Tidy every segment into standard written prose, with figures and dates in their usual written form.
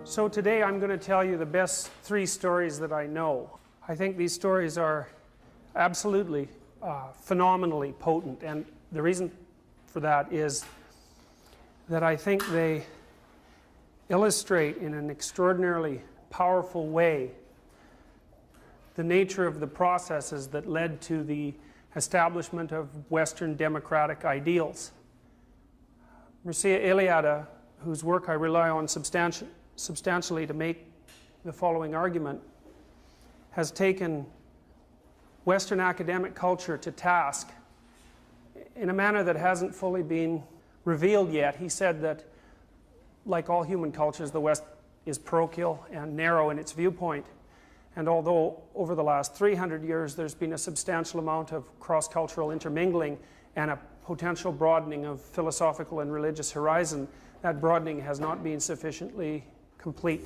So today I'm going to tell you the best 3 stories that I know. I think these stories are absolutely phenomenally potent, and the reason for that is that I think they illustrate in an extraordinarily powerful way the nature of the processes that led to the establishment of Western democratic ideals. Mircea Eliade, whose work I rely on substantially to make the following argument, has taken Western academic culture to task in a manner that hasn't fully been revealed yet. He said that, like all human cultures, the West is parochial and narrow in its viewpoint. And although over the last 300 years there's been a substantial amount of cross-cultural intermingling and a potential broadening of philosophical and religious horizon, that broadening has not been sufficiently complete.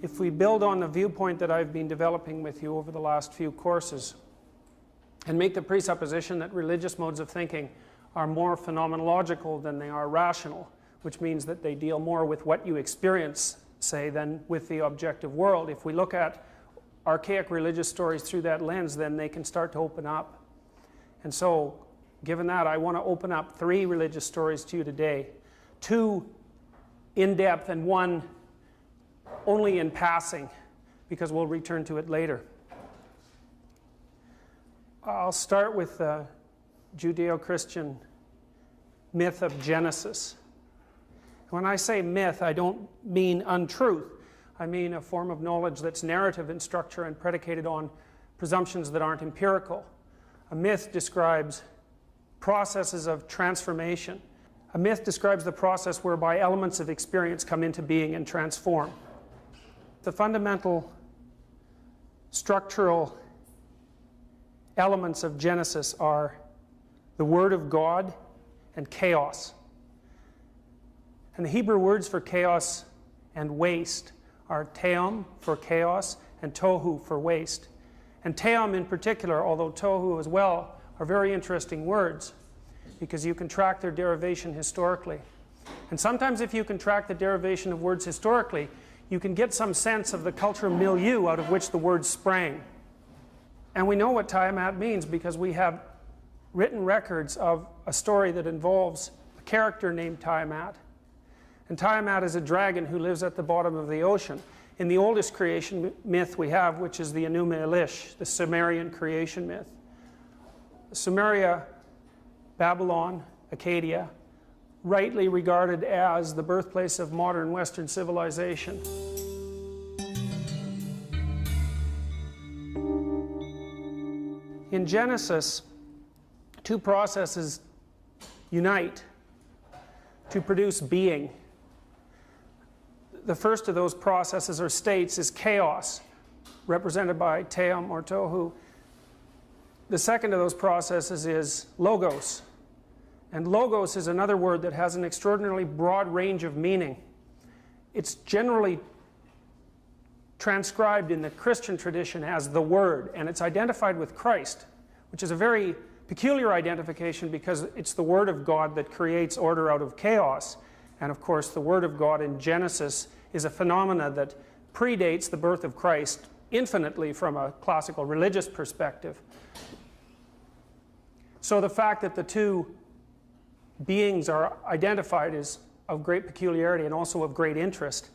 If we build on the viewpoint that I've been developing with you over the last few courses and make the presupposition that religious modes of thinking are more phenomenological than they are rational, which means that they deal more with what you experience, say, than with the objective world. If we look at archaic religious stories through that lens, then they can start to open up. And so, given that, I want to open up 3 religious stories to you today. 2 in-depth and 1 only in passing, because we'll return to it later. I'll start with the Judeo-Christian myth of Genesis. When I say myth, I don't mean untruth. I mean a form of knowledge that's narrative in structure and predicated on presumptions that aren't empirical. A myth describes processes of transformation. A myth describes the process whereby elements of experience come into being and transform. The fundamental structural elements of Genesis are the Word of God and chaos. And the Hebrew words for chaos and waste are teom for chaos and tohu for waste. And teom in particular, although tohu as well, are very interesting words because you can track their derivation historically. And sometimes if you can track the derivation of words historically, you can get some sense of the cultural milieu out of which the words sprang. And we know what Tiamat means because we have written records of a story that involves a character named Tiamat. And Tiamat is a dragon who lives at the bottom of the ocean. In the oldest creation myth we have, which is the Enuma Elish, the Sumerian creation myth. Sumeria, Babylon, Acadia, rightly regarded as the birthplace of modern Western civilization. In Genesis, 2 processes unite to produce being. The first of those processes or states is chaos, represented by teom or tohu. The second of those processes is logos. And logos is another word that has an extraordinarily broad range of meaning. It's generally transcribed in the Christian tradition as the Word, and it's identified with Christ, which is a very peculiar identification because it's the Word of God that creates order out of chaos. And of course, the Word of God in Genesis is a phenomena that predates the birth of Christ infinitely from a classical religious perspective. So the fact that the 2 beings are identified is of great peculiarity and also of great interest.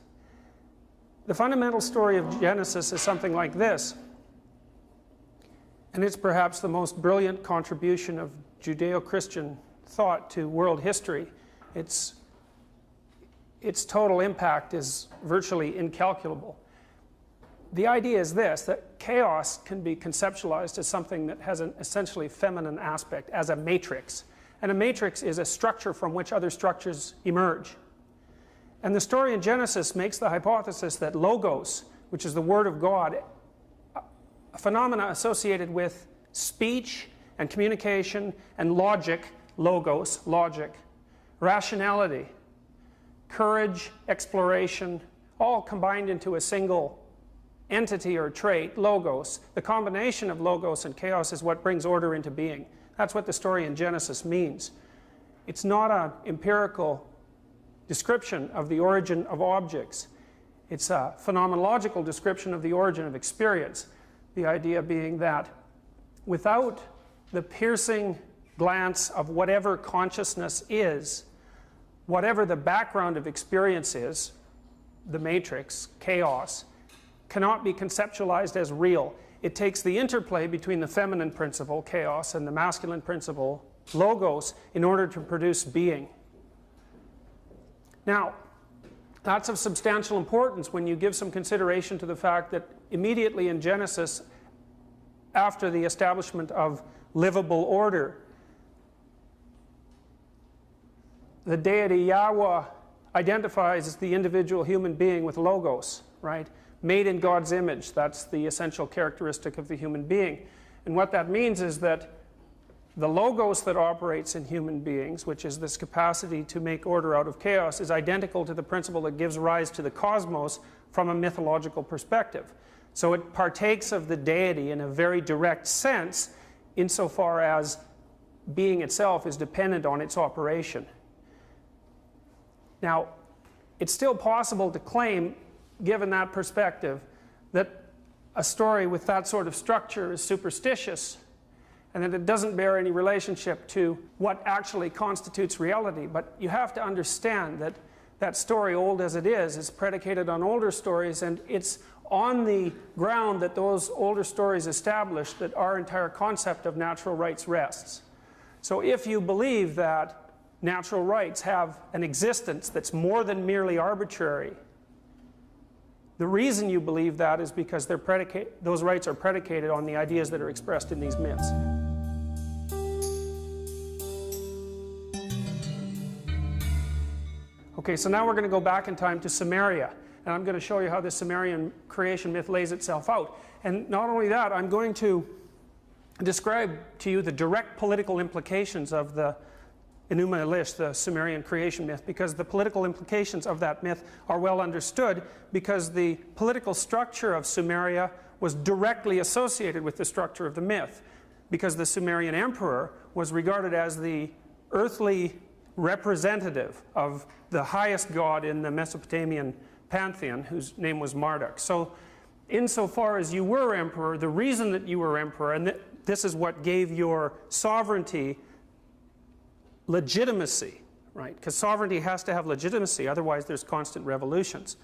The fundamental story of Genesis is something like this, and it's perhaps the most brilliant contribution of Judeo-Christian thought to world history. Its total impact is virtually incalculable. The idea is this, that chaos can be conceptualized as something that has an essentially feminine aspect, as a matrix. And a matrix is a structure from which other structures emerge. And the story in Genesis makes the hypothesis that logos, which is the Word of God, a phenomena associated with speech and communication and logic, logos, logic, rationality, courage, exploration, all combined into a single entity or trait, logos. The combination of logos and chaos is what brings order into being. That's what the story in Genesis means. It's not an empirical description of the origin of objects. It's a phenomenological description of the origin of experience. The idea being that without the piercing glance of whatever consciousness is, whatever the background of experience is, the matrix, chaos, cannot be conceptualized as real. It takes the interplay between the feminine principle, chaos, and the masculine principle, logos, in order to produce being. Now, that's of substantial importance when you give some consideration to the fact that immediately in Genesis, after the establishment of livable order, the deity Yahweh identifies the individual human being with logos, right? Made in God's image. That's the essential characteristic of the human being. And what that means is that the logos that operates in human beings, which is this capacity to make order out of chaos, is identical to the principle that gives rise to the cosmos from a mythological perspective. So it partakes of the deity in a very direct sense, insofar as being itself is dependent on its operation. Now, it's still possible to claim, given that perspective, that a story with that sort of structure is superstitious, and that it doesn't bear any relationship to what actually constitutes reality. But you have to understand that that story, old as it is predicated on older stories, and it's on the ground that those older stories established that our entire concept of natural rights rests. So if you believe that natural rights have an existence that's more than merely arbitrary, the reason you believe that is because those rights are predicated on the ideas that are expressed in these myths. Okay, so now we're going to go back in time to Sumeria, and I'm going to show you how the Sumerian creation myth lays itself out. And not only that, I'm going to describe to you the direct political implications of the Enuma Elish, the Sumerian creation myth, because the political implications of that myth are well understood, because the political structure of Sumeria was directly associated with the structure of the myth, because the Sumerian emperor was regarded as the earthly representative of the highest god in the Mesopotamian pantheon, whose name was Marduk. So insofar as you were emperor, the reason that you were emperor, and this is what gave your sovereignty legitimacy, right? Because sovereignty has to have legitimacy, otherwise there's constant revolutions.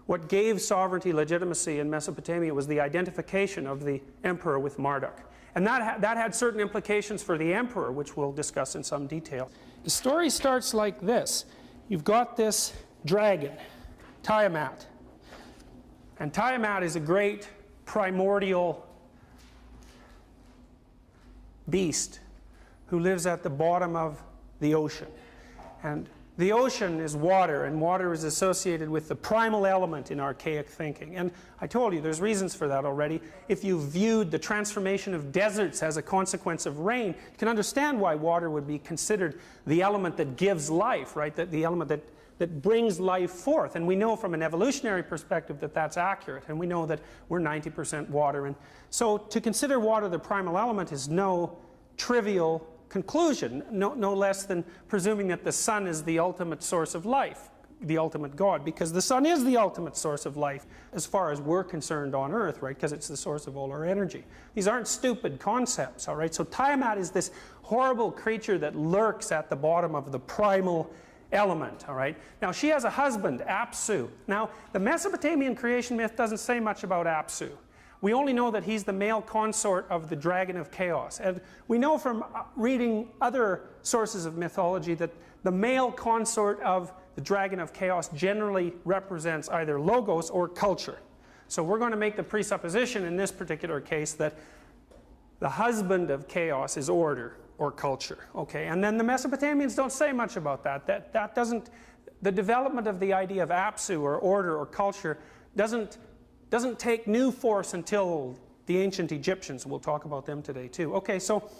What gave sovereignty legitimacy in Mesopotamia was the identification of the emperor with Marduk. And that had certain implications for the emperor, which we'll discuss in some detail. The story starts like this. You've got this dragon, Tiamat. And Tiamat is a great primordial beast who lives at the bottom of the ocean. And the ocean is water, and water is associated with the primal element in archaic thinking. And I told you, there's reasons for that already. If you viewed the transformation of deserts as a consequence of rain, you can understand why water would be considered the element that gives life, right? The element that brings life forth. And we know from an evolutionary perspective that that's accurate. And we know that we're 90% water. And so to consider water the primal element is no trivial conclusion, no less than presuming that the sun is the ultimate source of life, the ultimate God, because the sun is the ultimate source of life as far as we're concerned on Earth, right? Because it's the source of all our energy. These aren't stupid concepts, all right? So Tiamat is this horrible creature that lurks at the bottom of the primal element, all right? Now she has a husband, Apsu. Now the Mesopotamian creation myth doesn't say much about Apsu. We only know that he's the male consort of the dragon of chaos. And we know from reading other sources of mythology that the male consort of the dragon of chaos generally represents either logos or culture. So we're going to make the presupposition in this particular case that the husband of chaos is order or culture. Okay, and then the Mesopotamians don't say much about that. That doesn't, the development of the idea of Apsu or order or culture doesn't take new force until the ancient Egyptians. We'll talk about them today too. Okay, so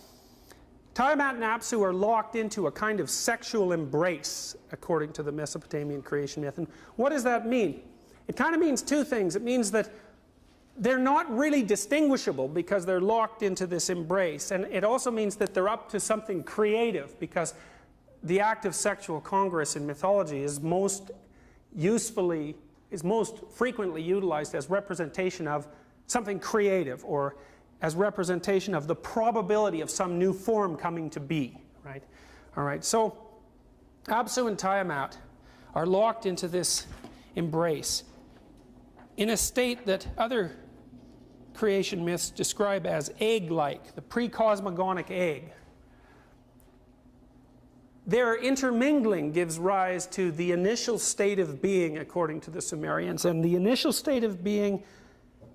Tiamat and Apsu are locked into a kind of sexual embrace, according to the Mesopotamian creation myth. And what does that mean? It kind of means two things. It means that they're not really distinguishable because they're locked into this embrace. And it also means that they're up to something creative, because the act of sexual congress in mythology is most frequently utilized as representation of something creative, or as representation of the probability of some new form coming to be, right? All right, so Apsu and Tiamat are locked into this embrace in a state that other creation myths describe as egg-like, the pre-cosmogonic egg. Their intermingling gives rise to the initial state of being, according to the Sumerians, and the initial state of being,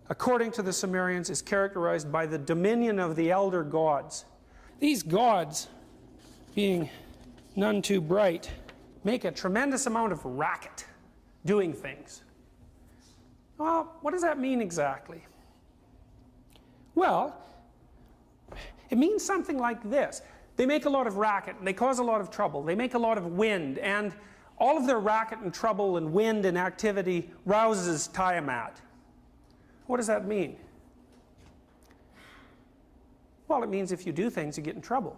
according to the Sumerians, is characterized by the dominion of the elder gods. These gods, being none too bright, make a tremendous amount of racket doing things. Well, what does that mean exactly? Well, it means something like this. They make a lot of racket, and they cause a lot of trouble. They make a lot of wind, and all of their racket and trouble and wind and activity rouses Tiamat. What does that mean? Well, it means if you do things, you get in trouble.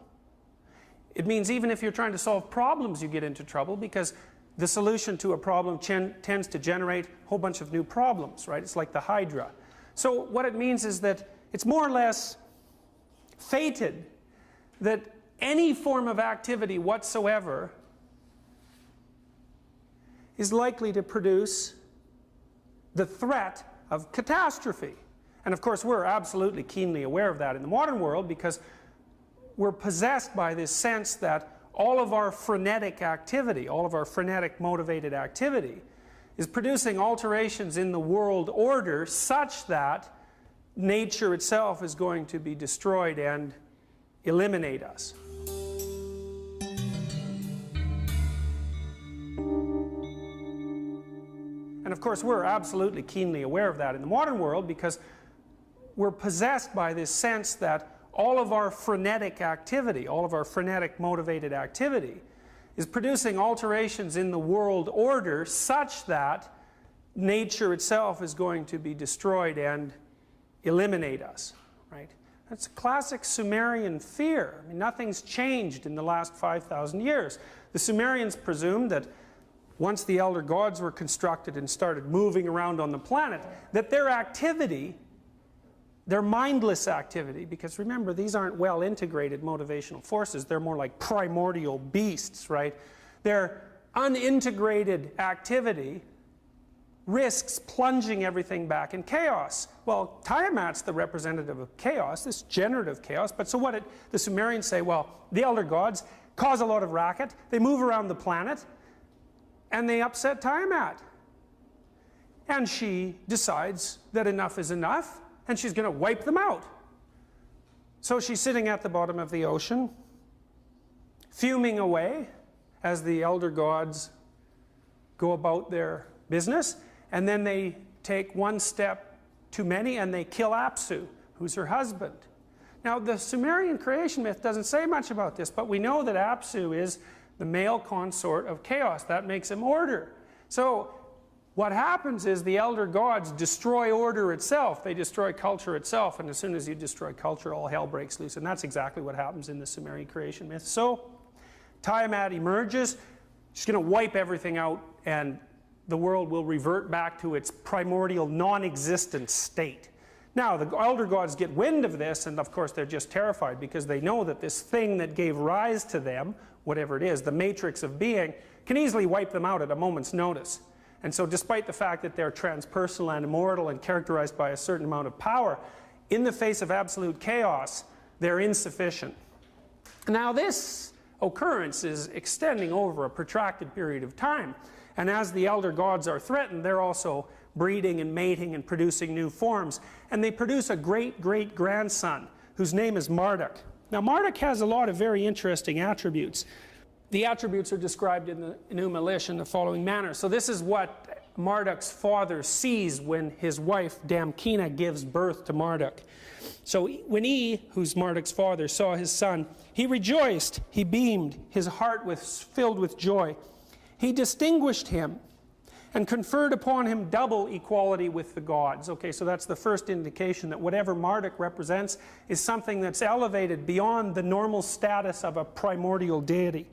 It means even if you're trying to solve problems, you get into trouble, because the solution to a problem tends to generate a whole bunch of new problems, right? It's like the Hydra. So what it means is that it's more or less fated that any form of activity whatsoever is likely to produce the threat of catastrophe. And of course, we're absolutely keenly aware of that in the modern world, because we're possessed by this sense that all of our frenetic activity, all of our frenetic motivated activity, is producing alterations in the world order such that nature itself is going to be destroyed and eliminate us. And of course, we're absolutely keenly aware of that in the modern world, because we're possessed by this sense that all of our frenetic activity, all of our frenetic motivated activity, is producing alterations in the world order such that nature itself is going to be destroyed and eliminate us, right? That's a classic Sumerian fear. I mean, nothing's changed in the last 5,000 years. The Sumerians presumed that once the elder gods were constructed and started moving around on the planet, that their activity, their mindless activity, because remember, these aren't well integrated motivational forces, they're more like primordial beasts, right? Their unintegrated activity risks plunging everything back in chaos. Well, Tiamat's the representative of chaos, this generative chaos, but so what the Sumerians say, well, the elder gods cause a lot of racket, they move around the planet, and they upset Tiamat. And she decides that enough is enough, and she's going to wipe them out. So she's sitting at the bottom of the ocean, fuming away as the elder gods go about their business, and then they take one step too many and they kill Apsu, who's her husband. Now, the Sumerian creation myth doesn't say much about this, but we know that Apsu is the male consort of chaos. That makes him order. So what happens is the elder gods destroy order itself. They destroy culture itself, and as soon as you destroy culture, all hell breaks loose. And that's exactly what happens in the Sumerian creation myth. So Tiamat emerges. She's going to wipe everything out, and the world will revert back to its primordial non-existent state. Now, the elder gods get wind of this, and of course they're just terrified, because they know that this thing that gave rise to them, whatever it is, the matrix of being, can easily wipe them out at a moment's notice. And so despite the fact that they're transpersonal and immortal and characterized by a certain amount of power, in the face of absolute chaos, they're insufficient. Now, this occurrence is extending over a protracted period of time. And as the elder gods are threatened, they're also breeding and mating and producing new forms. And they produce a great-great-grandson whose name is Marduk. Now, Marduk has a lot of very interesting attributes. The attributes are described in the Enuma Elish in the following manner. So this is what Marduk's father sees when his wife Damkina gives birth to Marduk. So when he, who's Marduk's father, saw his son, he rejoiced, he beamed, his heart was filled with joy. He distinguished him and conferred upon him double equality with the gods. Okay, so that's the first indication that whatever Marduk represents is something that's elevated beyond the normal status of a primordial deity.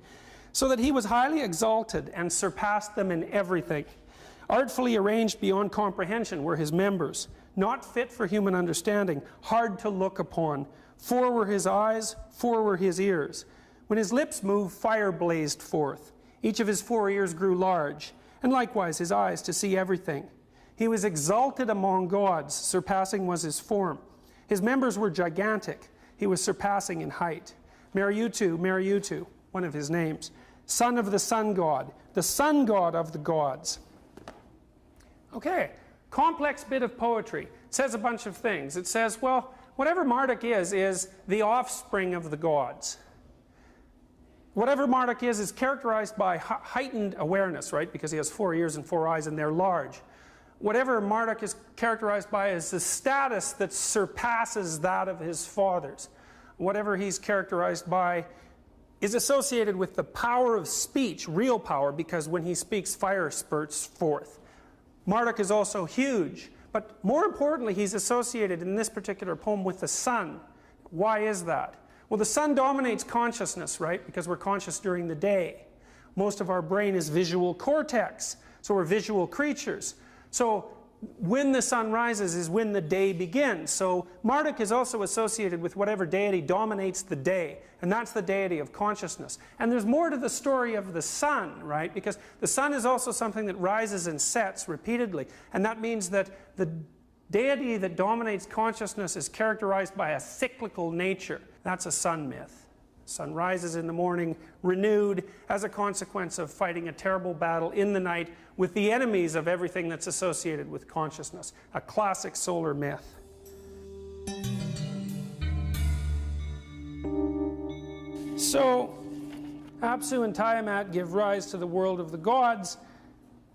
So that he was highly exalted and surpassed them in everything. Artfully arranged beyond comprehension were his members, not fit for human understanding, hard to look upon. 4 were his eyes, 4 were his ears. When his lips moved, fire blazed forth. Each of his 4 ears grew large, and likewise his eyes to see everything. He was exalted among gods, surpassing was his form. His members were gigantic. He was surpassing in height. Mariutu, one of his names, son of the sun god of the gods. Okay, complex bit of poetry. It says a bunch of things. It says, well, whatever Marduk is the offspring of the gods. Whatever Marduk is characterized by heightened awareness, right? Because he has 4 ears and 4 eyes and they're large. Whatever Marduk is characterized by is the status that surpasses that of his fathers. Whatever he's characterized by is associated with the power of speech, real power, because when he speaks, fire spurts forth. Marduk is also huge, but more importantly, he's associated in this particular poem with the sun. Why is that? Well, the sun dominates consciousness, right? Because we're conscious during the day. Most of our brain is visual cortex, so we're visual creatures. So when the sun rises is when the day begins. So Marduk is also associated with whatever deity dominates the day, and that's the deity of consciousness. And there's more to the story of the sun, right? Because the sun is also something that rises and sets repeatedly, and that means that the deity that dominates consciousness is characterized by a cyclical nature. That's a sun myth. Sun rises in the morning, renewed as a consequence of fighting a terrible battle in the night with the enemies of everything that's associated with consciousness. A classic solar myth. So, Apsu and Tiamat give rise to the world of the gods.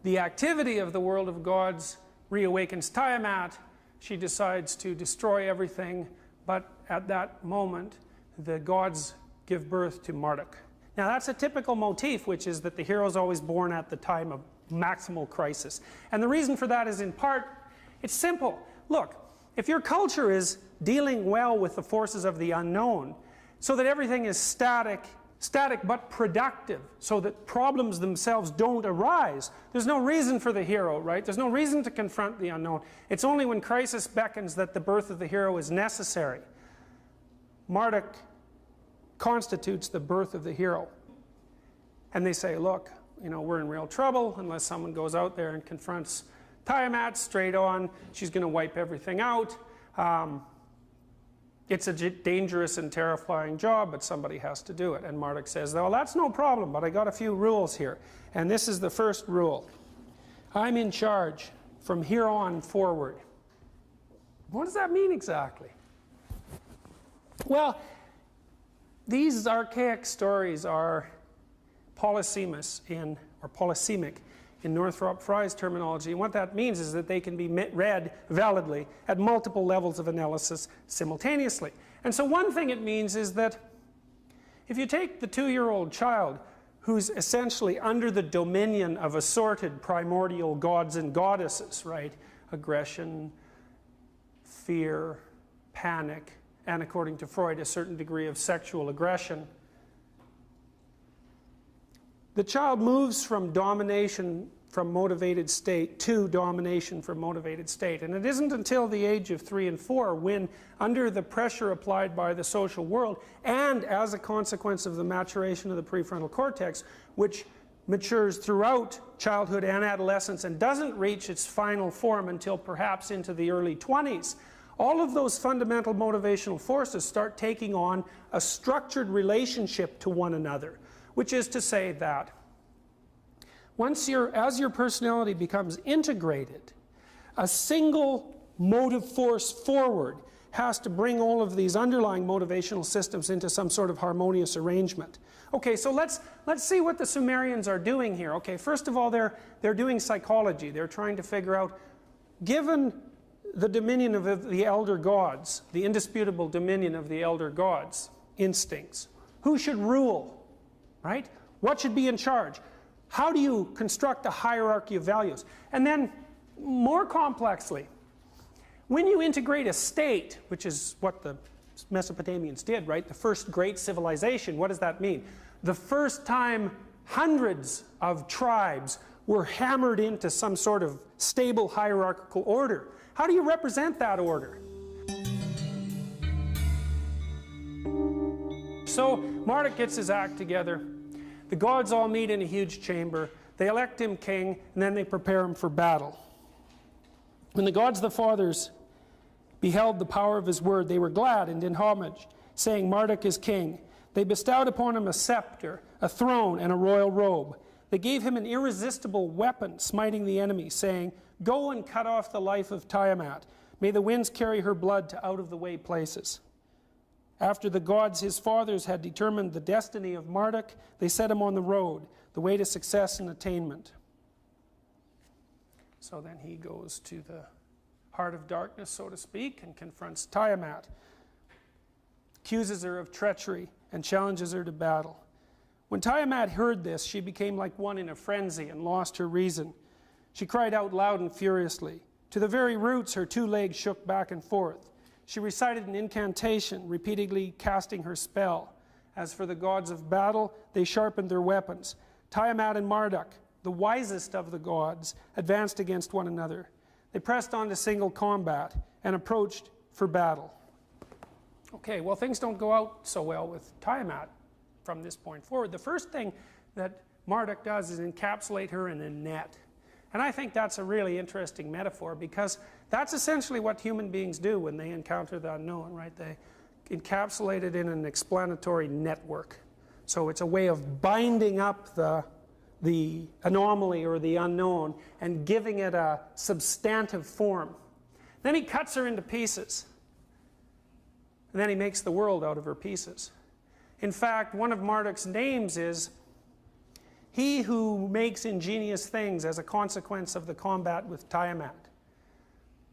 The activity of the world of gods reawakens Tiamat. She decides to destroy everything, but at that moment, the gods give birth to Marduk. Now that's a typical motif, which is that the hero is always born at the time of maximal crisis. And the reason for that is in part, it's simple. Look, if your culture is dealing well with the forces of the unknown, so that everything is static but productive, so that problems themselves don't arise, there's no reason for the hero, right? There's no reason to confront the unknown. It's only when crisis beckons that the birth of the hero is necessary. Marduk constitutes the birth of the hero. And they say, look, you know, we're in real trouble unless someone goes out there and confronts Tiamat straight on. She's going to wipe everything out. It's a dangerous and terrifying job, but somebody has to do it. And Marduk says, well, that's no problem, but I got a few rules here. And this is the first rule. I'm in charge from here on forward. What does that mean exactly? Well, these archaic stories are polysemic in Northrop Frye's terminology. And what that means is that they can be read validly at multiple levels of analysis simultaneously. And so one thing it means is that if you take the 2-year-old child who's essentially under the dominion of assorted primordial gods and goddesses, right? Aggression, fear, panic, and according to Freud, a certain degree of sexual aggression. The child moves from domination from motivated state to domination from motivated state. And it isn't until the age of 3 and 4 when, under the pressure applied by the social world, and as a consequence of the maturation of the prefrontal cortex, which matures throughout childhood and adolescence and doesn't reach its final form until perhaps into the early 20s, all of those fundamental motivational forces start taking on a structured relationship to one another, which is to say that as your personality becomes integrated, a single motive force forward has to bring all of these underlying motivational systems into some sort of harmonious arrangement. Okay, so let's see what the Sumerians are doing here. Okay, first of all, they're doing psychology. They're trying to figure out, given the dominion of the elder gods, the indisputable dominion of the elder gods, instincts, who should rule, right? What should be in charge? How do you construct a hierarchy of values? And then, more complexly, when you integrate a state, which is what the Mesopotamians did, right? The first great civilization, what does that mean? The first time hundreds of tribes were hammered into some sort of stable hierarchical order. How do you represent that order? So Marduk gets his act together. The gods all meet in a huge chamber. They elect him king, and then they prepare him for battle. When the gods the fathers beheld the power of his word, they were glad and did homage, saying, Marduk is king. They bestowed upon him a scepter, a throne, and a royal robe. They gave him an irresistible weapon, smiting the enemy, saying, Go and cut off the life of Tiamat. May the winds carry her blood to out-of-the-way places. After the gods his fathers had determined the destiny of Marduk, they set him on the road, the way to success and attainment. So then he goes to the heart of darkness, so to speak, and confronts Tiamat, accuses her of treachery, and challenges her to battle. When Tiamat heard this, she became like one in a frenzy and lost her reason. She cried out loud and furiously. To the very roots, her two legs shook back and forth. She recited an incantation, repeatedly casting her spell. As for the gods of battle, they sharpened their weapons. Tiamat and Marduk, the wisest of the gods, advanced against one another. They pressed on to single combat and approached for battle. Okay, well, things don't go out so well with Tiamat from this point forward. The first thing that Marduk does is encapsulate her in a net. And I think that's a really interesting metaphor, because that's essentially what human beings do when they encounter the unknown, right? They encapsulate it in an explanatory network. So it's a way of binding up the anomaly or the unknown and giving it a substantive form. Then he cuts her into pieces. And then he makes the world out of her pieces. In fact, one of Marduk's names is he who makes ingenious things as a consequence of the combat with Tiamat.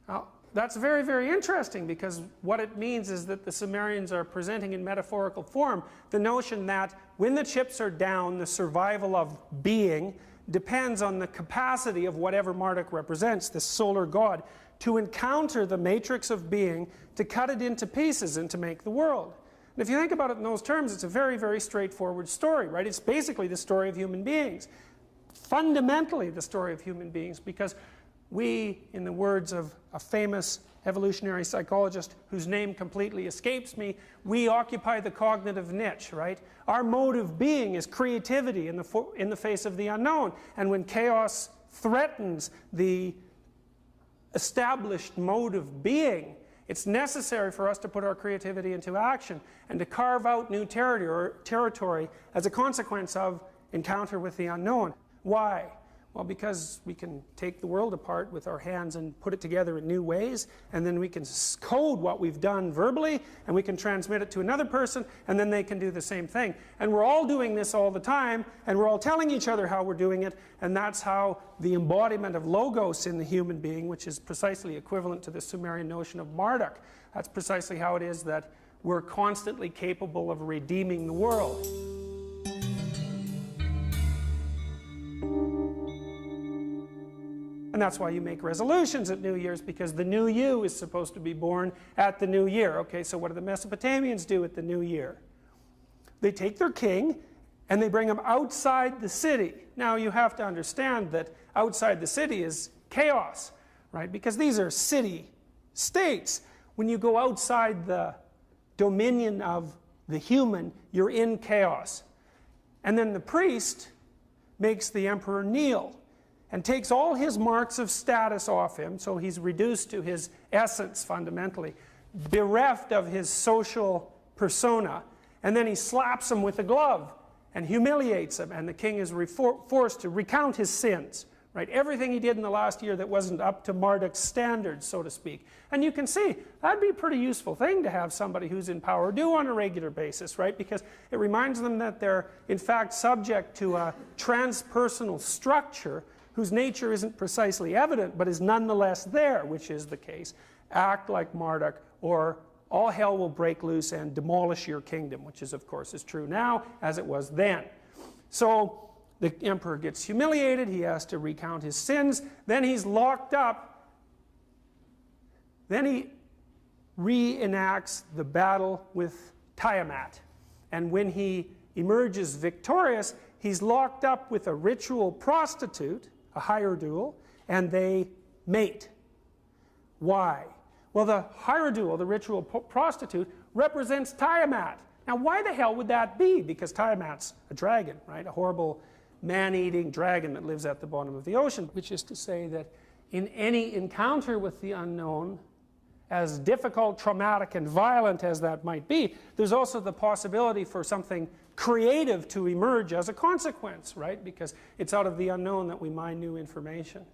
Now, that's very, very interesting, because what it means is that the Sumerians are presenting in metaphorical form the notion that when the chips are down, the survival of being depends on the capacity of whatever Marduk represents, this solar god, to encounter the matrix of being, to cut it into pieces and to make the world. And if you think about it in those terms, it's a very, very straightforward story, right? It's basically the story of human beings. Fundamentally the story of human beings, because we, in the words of a famous evolutionary psychologist whose name completely escapes me, we occupy the cognitive niche, right? Our mode of being is creativity in the face of the unknown. And when chaos threatens the established mode of being, it's necessary for us to put our creativity into action and to carve out new territory as a consequence of encounter with the unknown. Why? Well, because we can take the world apart with our hands and put it together in new ways, and then we can code what we've done verbally, and we can transmit it to another person, and then they can do the same thing. And we're all doing this all the time, and we're all telling each other how we're doing it, and that's how the embodiment of logos in the human being, which is precisely equivalent to the Sumerian notion of Marduk, that's precisely how it is that we're constantly capable of redeeming the world. And that's why you make resolutions at New Year's, because the new you is supposed to be born at the new year. Okay, so what do the Mesopotamians do at the new year? They take their king and they bring him outside the city. Now you have to understand that outside the city is chaos, right? Because these are city-states. When you go outside the dominion of the human, you're in chaos. And then the priest makes the emperor kneel and takes all his marks of status off him, so he's reduced to his essence fundamentally, bereft of his social persona, and then he slaps him with a glove and humiliates him, and the king is forced to recount his sins, right? Everything he did in the last year that wasn't up to Marduk's standards, so to speak. And you can see, that'd be a pretty useful thing to have somebody who's in power do on a regular basis, right? Because it reminds them that they're, in fact, subject to a transpersonal structure whose nature isn't precisely evident, but is nonetheless there, which is the case. Act like Marduk, or all hell will break loose and demolish your kingdom, which is, of course, is true now, as it was then. So The emperor gets humiliated, he has to recount his sins, then he's locked up, then he reenacts the battle with Tiamat. And when he emerges victorious, he's locked up with a ritual prostitute, a hierodule, and they mate. Why? Well, the hierodule, the ritual prostitute, represents Tiamat. Now, why the hell would that be? Because Tiamat's a dragon, right? A horrible man-eating dragon that lives at the bottom of the ocean, which is to say that in any encounter with the unknown, as difficult, traumatic, and violent as that might be, there's also the possibility for something creative to emerge as a consequence, right? Because it's out of the unknown that we mine new information.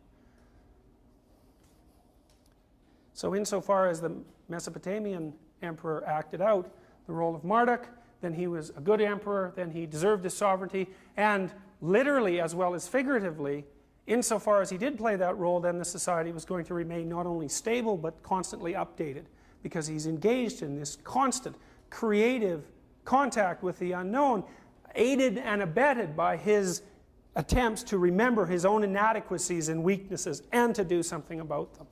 So insofar as the Mesopotamian emperor acted out the role of Marduk, then he was a good emperor, then he deserved his sovereignty, and literally as well as figuratively, insofar as he did play that role, then the society was going to remain not only stable but constantly updated, because he's engaged in this constant creative contact with the unknown, aided and abetted by his attempts to remember his own inadequacies and weaknesses and to do something about them.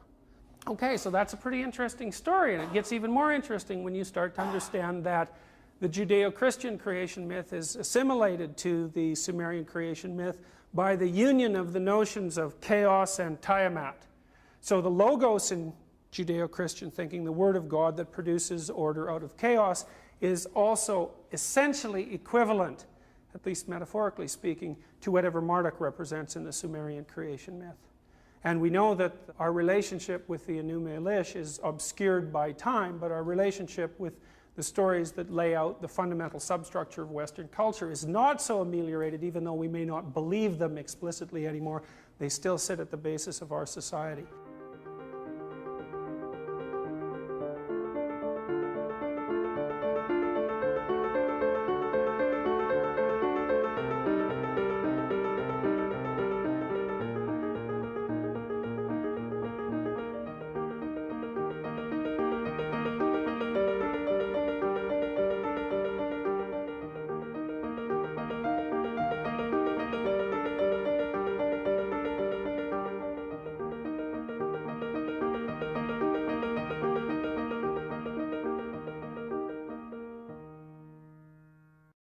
Okay, so that's a pretty interesting story, and it gets even more interesting when you start to understand that the Judeo-Christian creation myth is assimilated to the Sumerian creation myth by the union of the notions of chaos and Tiamat. So the Logos in Judeo-Christian thinking, the Word of God that produces order out of chaos, is also essentially equivalent, at least metaphorically speaking, to whatever Marduk represents in the Sumerian creation myth. And we know that our relationship with the Enuma Elish is obscured by time, but our relationship with the stories that lay out the fundamental substructure of Western culture is not so ameliorated, even though we may not believe them explicitly anymore. They still sit at the basis of our society.